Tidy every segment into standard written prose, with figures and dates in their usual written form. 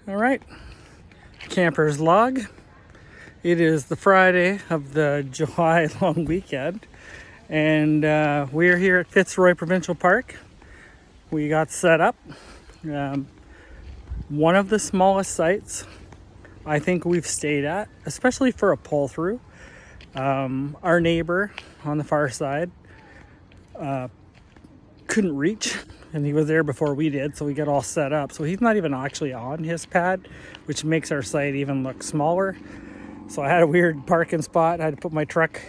All right, camper's log. It is the Friday of the July long weekend, and we're here at Fitzroy Provincial Park. We got set up. One of the smallest sites I think we've stayed at, especially for a pull through. Our neighbor on the far side couldn't reach, and he was there before we did, so we got all set up. So he's not even actually on his pad, which makes our site even look smaller. So I had a weird parking spot. I had to put my truck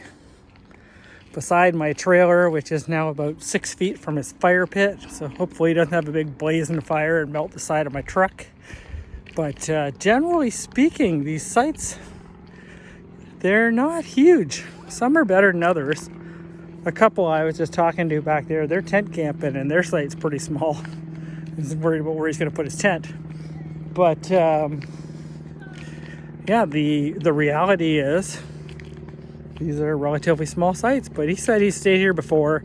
beside my trailer, which is now about 6 feet from his fire pit. So hopefully he doesn't have a big blazing fire and melt the side of my truck. But generally speaking, these sites, they're not huge. Some are better than others. A couple I was just talking to back there, they're tent camping and their site's pretty small. He's worried about where he's going to put his tent. But yeah, the reality is these are relatively small sites. But he said he stayed here before,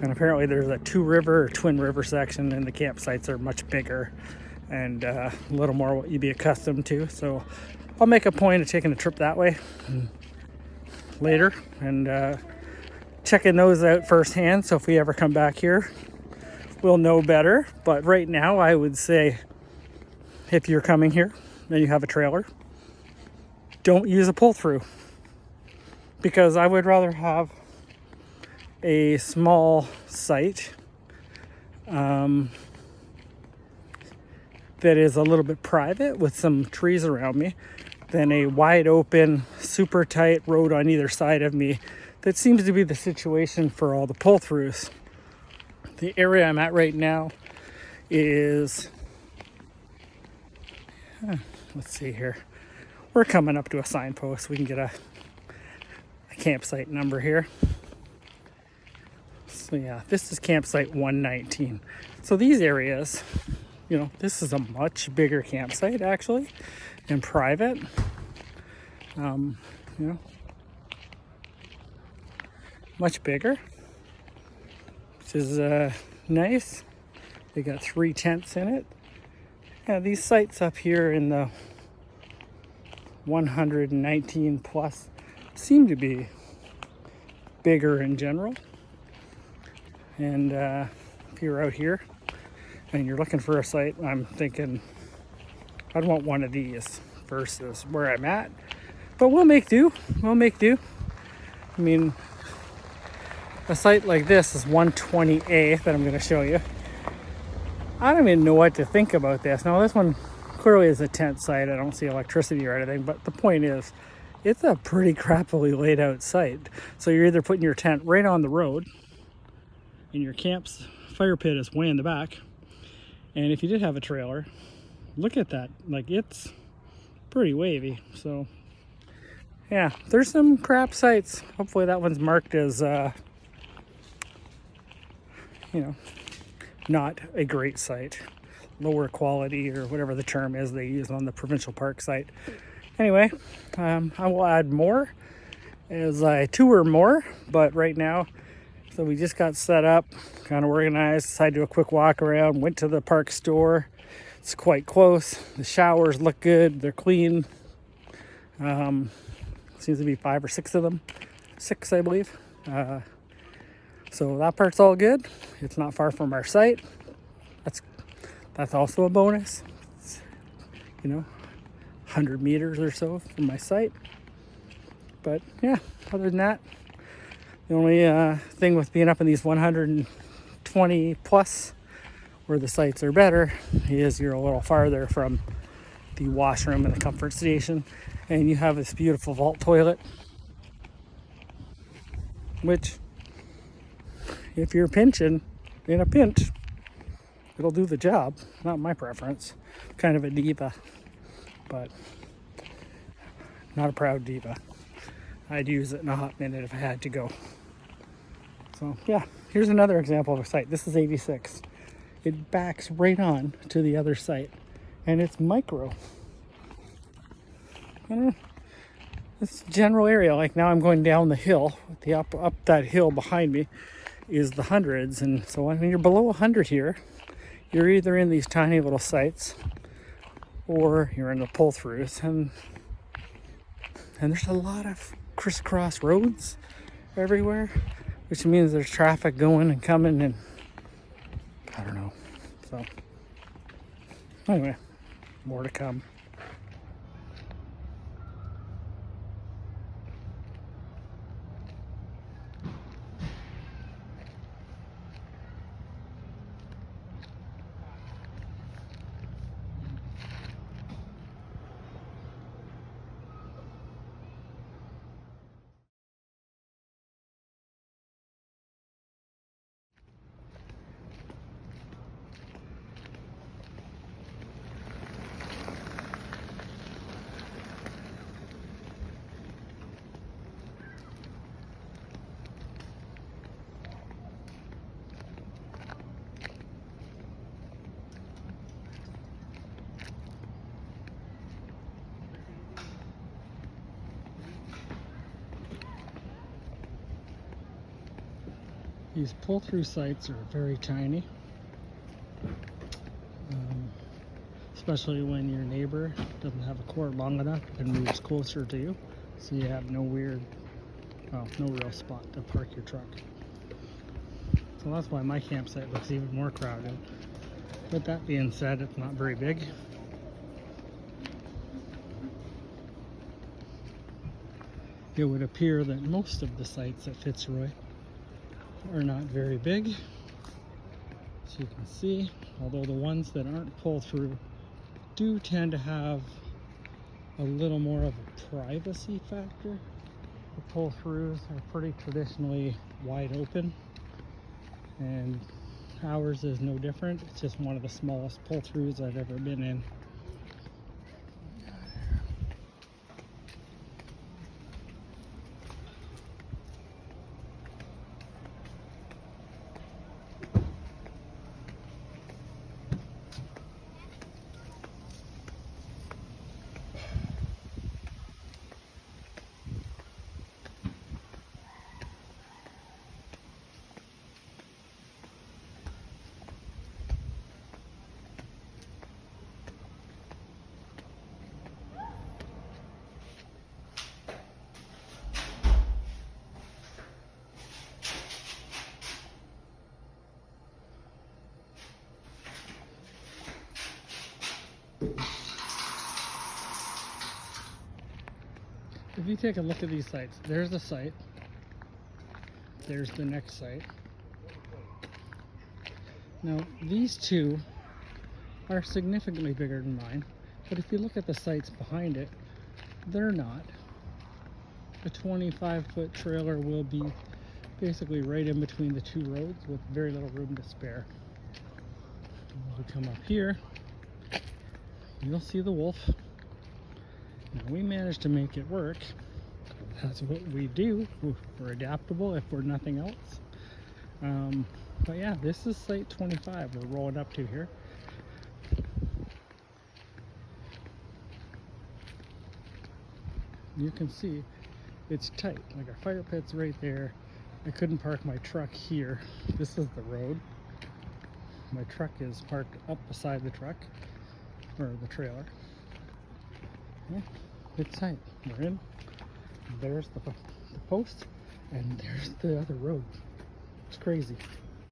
and apparently there's a twin river section, and the campsites are much bigger and a little more what you'd be accustomed to. So I'll make a point of taking a trip that way later and checking those out firsthand. So if we ever come back here, we'll know better. But right now, I would say if you're coming here and you have a trailer, don't use a pull through, because I would rather have a small site that is a little bit private with some trees around me than a wide open, super tight road on either side of me. That seems to be the situation for all the pull-throughs. The area I'm at right now is, let's see here. We're coming up to a signpost. We can get a campsite number here. So yeah, this is campsite 119. So these areas, this is a much bigger campsite actually, and private. Much bigger, which is nice. They got 3 tents in it. Yeah, these sites up here in the 119 plus seem to be bigger in general. And if you're out here and you're looking for a site, I'm thinking I'd want one of these versus where I'm at. But we'll make do. I mean, a site like this is 128 that I'm going to show you. I don't even know what to think about this. Now, this one clearly is a tent site. I don't see electricity or anything, but the point is, it's a pretty crappily laid out site. So you're either putting your tent right on the road, and your camp's fire pit is way in the back. And if you did have a trailer, look at that. Like, it's pretty wavy. So, yeah, there's some crap sites. Hopefully that one's marked as not a great site, lower quality, or whatever the term is they use on the Provincial Park site. Anyway, I will add more as I tour more, but right now, so we just got set up, kind of organized, decided to do a quick walk around, went to the park store. It's quite close. The showers look good, they're clean. Seems to be 5 or 6 of them, 6 I believe. So that part's all good. It's not far from our site. That's also a bonus. It's, 100 meters or so from my site. But yeah, other than that, the only thing with being up in these 120 plus, where the sites are better, is you're a little farther from the washroom and the comfort station, and you have this beautiful vault toilet, which, if you're pinching in a pinch, it'll do the job. Not my preference. Kind of a diva, but not a proud diva. I'd use it in a hot minute if I had to go. So yeah, here's another example of a site. This is 86. It backs right on to the other site, and it's micro. This general area, like now I'm going down the hill, the up that hill behind me is the hundreds, and so when you're below 100 here, you're either in these tiny little sites or you're in the pull-throughs, and there's a lot of crisscross roads everywhere, which means there's traffic going and coming, and I don't know. So anyway, more to come. These pull-through sites are very tiny, especially when your neighbor doesn't have a cord long enough and moves closer to you, so you have no real spot to park your truck. So that's why my campsite looks even more crowded. But that being said, it's not very big. It would appear that most of the sites at Fitzroy are not very big, as you can see, although the ones that aren't pull-through do tend to have a little more of a privacy factor. The pull-throughs are pretty traditionally wide open, and ours is no different. It's just one of the smallest pull-throughs I've ever been in. If you take a look at these sites, there's the site, there's the next site. Now, these two are significantly bigger than mine, but if you look at the sites behind it, they're not. A 25-foot trailer will be basically right in between the two roads with very little room to spare. If we come up here, you'll see the wolf. Now, we managed to make it work. That's what we do. We're adaptable if we're nothing else. But yeah, this is site 25 we're rolling up to here. You can see it's tight. Like our fire pit's right there. I couldn't park my truck here. This is the road. My truck is parked up beside the truck, or the trailer. Yeah, it's tight. We're in. There's the post, and there's the other road. It's crazy.